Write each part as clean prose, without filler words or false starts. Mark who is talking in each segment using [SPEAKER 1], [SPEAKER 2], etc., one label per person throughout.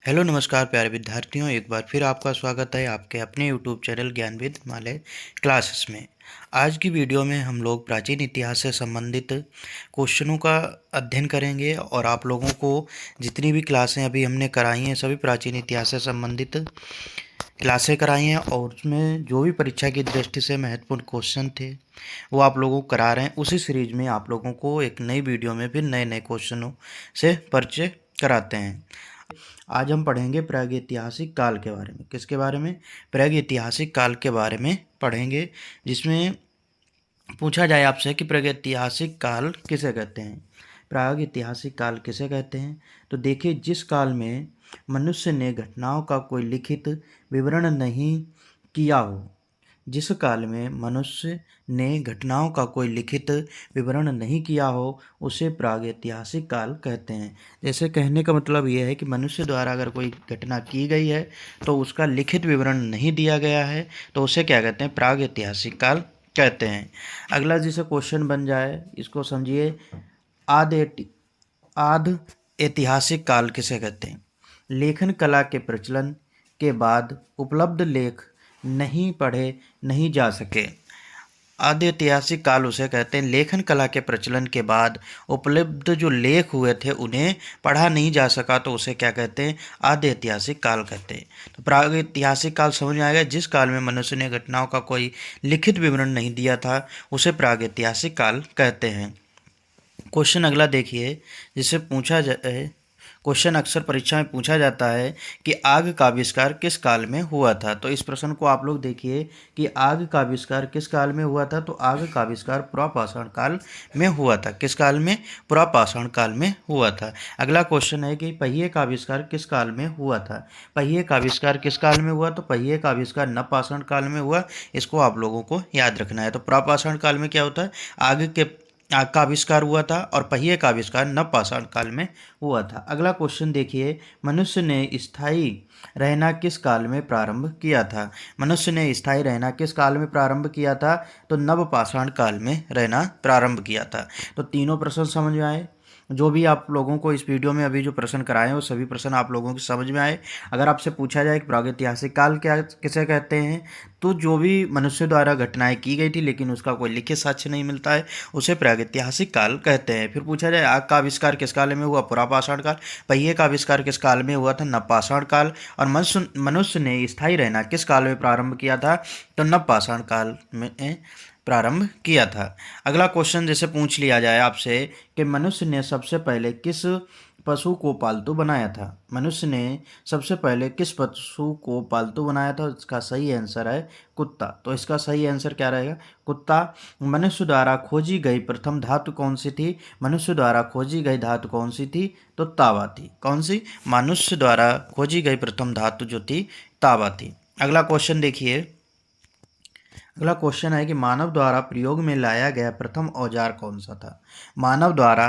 [SPEAKER 1] Hello नमस्कार प्यारे विद्यार्थियों, एक बार फिर आपका स्वागत है आपके अपने YouTube channel Gyanvid Himalaya classes में। आज की वीडियो में हम लोग प्राचीन इतिहास से संबंधित क्वेश्चनों का अध्ययन करेंगे और आप लोगों को जितनी भी क्लासें अभी हमने कराई हैं सभी प्राचीन इतिहास से संबंधित क्लासें कराई हैं और उसमें जो भी परीक्षा की दृष्टि से महत्वपूर्ण क्वेश्चन थे वो आप लोगों को करा रहे हैं। उसी सीरीज में आप लोगों को एक नई वीडियो में फिर नए नए क्वेश्चनों से परिचय कराते हैं। आज हम पढ़ेंगे प्रागैतिहासिक काल के बारे में। किसके बारे में? प्रागैतिहासिक काल के बारे में पढ़ेंगे, जिसमें पूछा जाए आपसे कि प्रागैतिहासिक काल किसे कहते हैं। प्रागैतिहासिक काल किसे कहते हैं? तो देखिए, जिस काल में मनुष्य ने घटनाओं का कोई लिखित विवरण नहीं किया हो, जिस काल में मनुष्य ने घटनाओं का कोई लिखित विवरण नहीं किया हो, उसे प्रागैतिहासिक काल कहते हैं। जैसे कहने का मतलब ये है कि मनुष्य द्वारा अगर कोई घटना की गई है तो उसका लिखित विवरण नहीं दिया गया है, तो उसे क्या कहते हैं? प्रागैतिहासिक काल कहते हैं। अगला जिसे क्वेश्चन बन जाए, इसको समझिए। आद ऐतिहासिक काल किसे कहते हैं? लेखन कला के प्रचलन के बाद उपलब्ध लेख नहीं पढ़े नहीं जा सके। आदि ऐतिहासिक काल उसे कहते हैं। लेखन कला के प्रचलन के बाद उपलब्ध जो लेख हुए थे उन्हें पढ़ा नहीं जा सका, तो उसे क्या कहते हैं? आदि ऐतिहासिक काल कहते हैं। तो प्रागैतिहासिक काल समझ में आएगा। जिस काल में मनुष्य ने घटनाओं का कोई लिखित विवरण नहीं दिया था उसे प्रागैतिहासिक काल कहते हैं। क्वेश्चन अगला देखिए, जिससे पूछा जाए, क्वेश्चन अक्सर परीक्षा में पूछा जाता है कि आग का आविष्कार किस काल में हुआ था। तो इस प्रश्न को आप लोग देखिए कि आग का आविष्कार किस काल में हुआ था। तो आग का आविष्कार पुरापाषाण काल में हुआ था। किस काल में? पुरापाषाण काल में हुआ था। अगला क्वेश्चन है कि पहिए का आविष्कार किस काल में हुआ था। पहिए का आविष्कार किस काल में हुआ? तो पहिए का आविष्कार नवपाषाण काल में हुआ। इसको आप लोगों को याद रखना है। तो पुरापाषाण काल में क्या होता है? आग का आविष्कार हुआ था और पहिए का आविष्कार नवपाषाण काल में हुआ था। अगला क्वेश्चन देखिए, मनुष्य ने स्थायी रहना किस काल में प्रारंभ किया था। मनुष्य ने स्थायी रहना किस काल में प्रारंभ किया था? तो नवपाषाण काल में रहना प्रारंभ किया था। तो तीनों प्रश्न समझ में आए। जो भी आप लोगों को इस वीडियो में अभी जो प्रश्न कराए हैं वो सभी प्रश्न आप लोगों की समझ में आए। अगर आपसे पूछा जाए कि प्रागैतिहासिक काल क्या किसे कहते हैं, तो जो भी मनुष्य द्वारा घटनाएं की गई थी लेकिन उसका कोई लिखित साक्ष्य नहीं मिलता है, उसे प्रागैतिहासिक काल कहते हैं। फिर पूछा जाए आग का आविष्कार किस काल में हुआ? पुरापाषाण काल। पहिए का आविष्कार किस काल में हुआ था? नवपाषाण काल। और मनुष्य ने स्थायी रहना किस काल में प्रारंभ किया था? तो नवपाषाण काल में प्रारंभ किया था। अगला क्वेश्चन जैसे पूछ लिया जाए आपसे कि मनुष्य ने सबसे पहले किस पशु को पालतू बनाया था। मनुष्य ने सबसे पहले किस पशु को पालतू बनाया था? इसका सही आंसर है कुत्ता। तो इसका सही आंसर क्या रहेगा? कुत्ता। मनुष्य द्वारा खोजी गई प्रथम धातु कौन सी थी? मनुष्य द्वारा खोजी गई धातु कौन सी थी? तो तांबा थी। कौन सी? मनुष्य द्वारा खोजी गई प्रथम धातु जो थी तांबा थी। अगला क्वेश्चन देखिए। अगला क्वेश्चन है कि मानव द्वारा प्रयोग में लाया गया प्रथम औजार कौन सा था। मानव द्वारा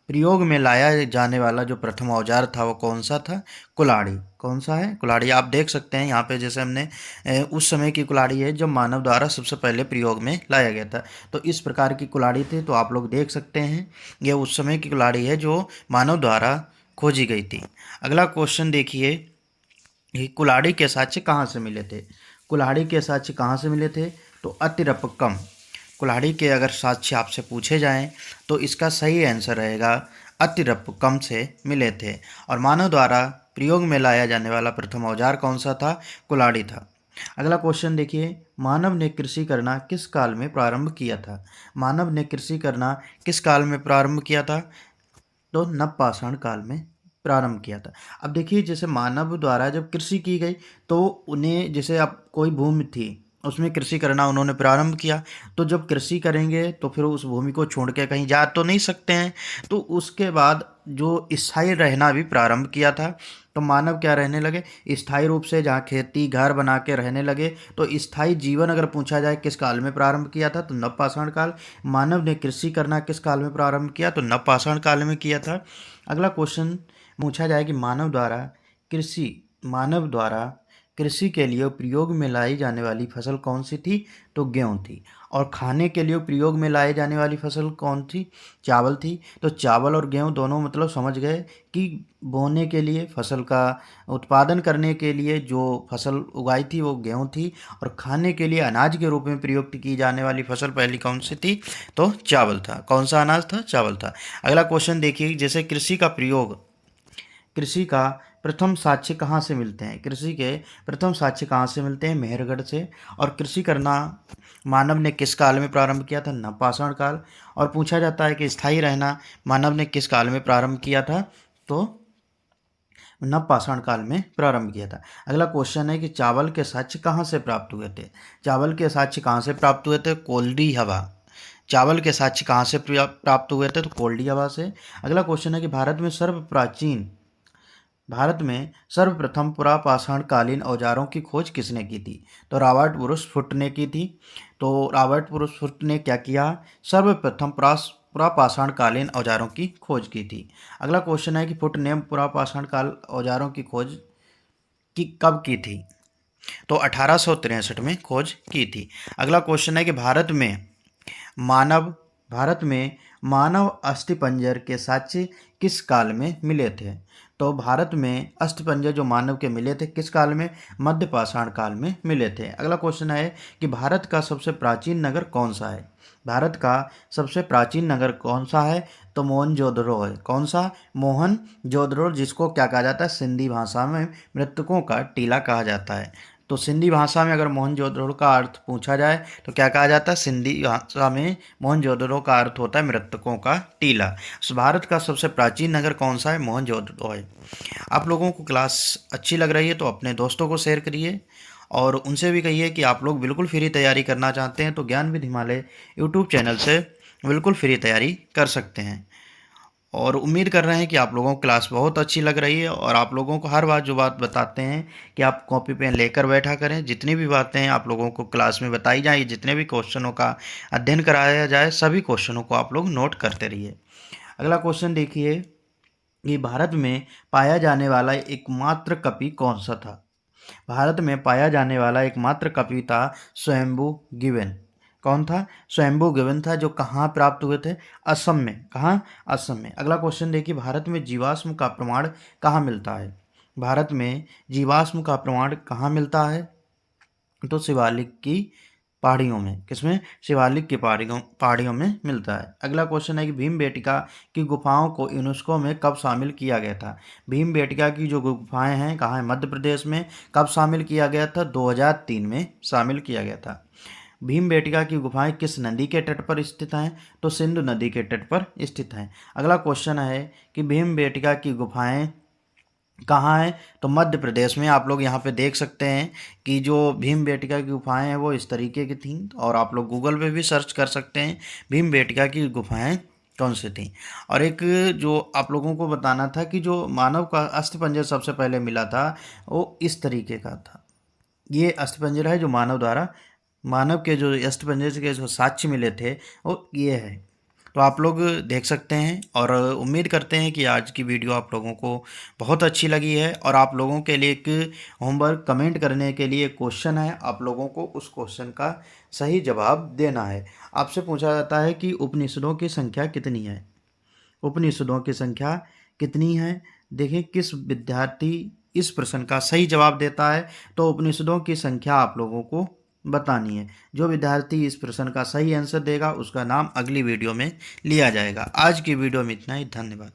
[SPEAKER 1] प्रयोग में लाया जाने वाला जो प्रथम औजार था वो कौन सा था? कुल्हाड़ी। कौन सा है? कुल्हाड़ी। आप देख सकते हैं यहाँ पे जैसे हमने उस समय की कुल्हाड़ी है जब मानव द्वारा सबसे पहले प्रयोग में लाया गया था। तो इस प्रकार की कुल्हाड़ी थी। तो आप लोग देख सकते हैं ये उस समय की कुल्हाड़ी है जो मानव द्वारा खोजी गई थी। अगला क्वेश्चन देखिए, ये कुल्हाड़ी के साक्ष्य कहाँ से मिले थे। कुल्हाड़ी के साक्ष्य कहाँ से मिले थे? तो अतिरपक्कम। कुल्हाड़ी के अगर साक्ष्य आपसे पूछे जाएं तो इसका सही आंसर रहेगा अतिरपक्कम से मिले थे। और मानव द्वारा प्रयोग में लाया जाने वाला प्रथम औजार कौन सा था? कुल्हाड़ी था। अगला क्वेश्चन देखिए, मानव ने कृषि करना किस काल में प्रारंभ किया था। मानव ने कृषि करना किस काल में प्रारंभ किया था? तो नवपाषाण काल में प्रारंभ किया था। अब देखिए, जैसे मानव द्वारा जब कृषि की गई तो उन्हें, जैसे अब कोई भूमि थी उसमें कृषि करना उन्होंने प्रारंभ किया, तो जब कृषि करेंगे तो फिर उस भूमि को छोड़ के कहीं जा तो नहीं सकते हैं। तो उसके बाद जो स्थायी रहना भी प्रारंभ किया था। तो मानव क्या रहने लगे? स्थायी रूप से जहाँ खेती घर बना के रहने लगे। तो स्थायी जीवन अगर पूछा जाए किस काल में प्रारंभ किया था? तो नवपाषाण काल। मानव ने कृषि करना किस काल में प्रारंभ किया? तो नवपाषाण काल में किया था। अगला क्वेश्चन पूछा जाए कि मानव द्वारा कृषि के लिए प्रयोग में लाई जाने वाली फसल कौन सी थी? तो गेहूँ थी। और खाने के लिए प्रयोग में लाई जाने वाली फसल कौन थी? चावल थी। तो चावल और गेहूँ दोनों मतलब समझ गए कि बोने के लिए, फसल का उत्पादन करने के लिए जो फसल उगाई थी वो गेहूँ थी, और खाने के लिए अनाज के रूप में प्रयुक्त की जाने वाली फसल पहली कौन सी थी? तो चावल था। कौन सा अनाज था? चावल था। अगला क्वेश्चन देखिए, जैसे कृषि का प्रथम साक्ष्य कहाँ से मिलते हैं? कृषि के प्रथम साक्ष्य कहाँ से मिलते हैं? मेहरगढ़ से। और कृषि करना मानव ने किस काल में प्रारंभ किया था? नवपाषाण काल। और पूछा जाता है कि स्थायी रहना मानव ने किस काल में प्रारंभ किया था? तो नवपाषाण काल में प्रारंभ किया था। अगला क्वेश्चन है कि चावल के साक्ष्य कहाँ से प्राप्त हुए थे? चावल के साक्ष्य कहाँ से प्राप्त हुए थे? कोल्डी हवा। चावल के साक्ष्य कहाँ से प्राप्त हुए थे? तो कोल्डी हवा से। अगला क्वेश्चन है कि भारत में सर्वप्रथम पुरापाषाण कालीन औजारों की खोज किसने की थी? तो रॉबर्ट ब्रूस फुट ने की थी। तो रॉबर्ट ब्रूस फुट ने क्या किया? सर्वप्रथम पुरापाषाण कालीन औजारों की खोज की थी। अगला क्वेश्चन है कि फुट ने पुरापाषाण काल औजारों की खोज कब की थी? तो 1863 में खोज की थी। अगला क्वेश्चन है कि मानव भारत में मानव अस्थिपंजर के साक्ष्य किस काल में मिले थे? तो भारत में अस्थिपंजर जो मानव के मिले थे किस काल में? मध्य पाषाण काल में मिले थे। अगला क्वेश्चन है कि भारत का सबसे प्राचीन नगर कौन सा है? भारत का सबसे प्राचीन नगर कौन सा है? तो मोहनजोदड़ो है। कौन सा? मोहनजोदड़ो, जिसको क्या कहा जाता है? सिंधी भाषा में मृतकों का टीला कहा जाता है। तो सिंधी भाषा में अगर मोहनजोदड़ो का अर्थ पूछा जाए तो क्या कहा जाता है? सिंधी भाषा में मोहनजोदड़ो का अर्थ होता है मृतकों का टीला। भारत का सबसे प्राचीन नगर कौन सा है? मोहनजोदड़ो है। आप लोगों को क्लास अच्छी लग रही है तो अपने दोस्तों को शेयर करिए, और उनसे भी कहिए कि आप लोग बिल्कुल फ्री तैयारी करना चाहते हैं तो ज्ञानविद हिमालय यूट्यूब चैनल से बिल्कुल फ्री तैयारी कर सकते हैं। और उम्मीद कर रहे हैं कि आप लोगों को क्लास बहुत अच्छी लग रही है, और आप लोगों को हर बात जो बात बताते हैं कि आप कॉपी पेन लेकर बैठा करें। जितनी भी बातें आप लोगों को क्लास में बताई जाए, जितने भी क्वेश्चनों का अध्ययन कराया जाए, सभी क्वेश्चनों को आप लोग नोट करते रहिए। अगला क्वेश्चन देखिए कि भारत में पाया जाने वाला एकमात्र कवि कौन सा था? भारत में पाया जाने वाला एकमात्र कवि था स्वयंभू गिवेन। कौन था? स्वयंभू गिवेन था, जो कहाँ प्राप्त हुए थे? असम में। कहाँ? असम में। अगला क्वेश्चन देखिए, भारत में जीवाश्म का प्रमाण कहाँ मिलता है? भारत में जीवाश्म का प्रमाण कहाँ मिलता है? तो शिवालिक की पहाड़ियों में। किसमें? शिवालिक की पहाड़ियों में मिलता है। अगला क्वेश्चन है कि भीमबेटका की गुफाओं को यूनेस्को में कब शामिल किया गया था? भीमबेटका की जो गुफाएं हैं कहाँ है? मध्य प्रदेश में। कब शामिल किया गया था? 2003 में शामिल किया गया था। भीमबेटका की गुफाएं किस नदी के तट पर स्थित हैं? तो सिंधु नदी के तट पर स्थित हैं। अगला क्वेश्चन है कि भीमबेटका की गुफाएं कहाँ है? तो मध्य प्रदेश में। आप लोग यहाँ पे देख सकते हैं कि जो भीमबेटका की गुफाएं हैं वो इस तरीके की थीं, और आप लोग गूगल पे भी सर्च कर सकते हैं भीमबेटका की गुफाएं कौन सी थीं। और एक जो आप लोगों को बताना था कि जो मानव का अस्थिपंजर सबसे पहले मिला था वो इस तरीके का था। ये अस्थिपंजर है जो मानव के जो अस्थिपंजर के जो साक्ष्य मिले थे वो ये है। तो आप लोग देख सकते हैं, और उम्मीद करते हैं कि आज की वीडियो आप लोगों को बहुत अच्छी लगी है। और आप लोगों के लिए एक होमवर्क कमेंट करने के लिए क्वेश्चन है, आप लोगों को उस क्वेश्चन का सही जवाब देना है। आपसे पूछा जाता है कि उपनिषदों की संख्या कितनी है? उपनिषदों की संख्या कितनी है? देखें किस विद्यार्थी इस प्रश्न का सही जवाब देता है। तो उपनिषदों की संख्या आप लोगों को बतानी है। जो विद्यार्थी इस प्रश्न का सही आंसर देगा उसका नाम अगली वीडियो में लिया जाएगा। आज की वीडियो में इतना ही। धन्यवाद।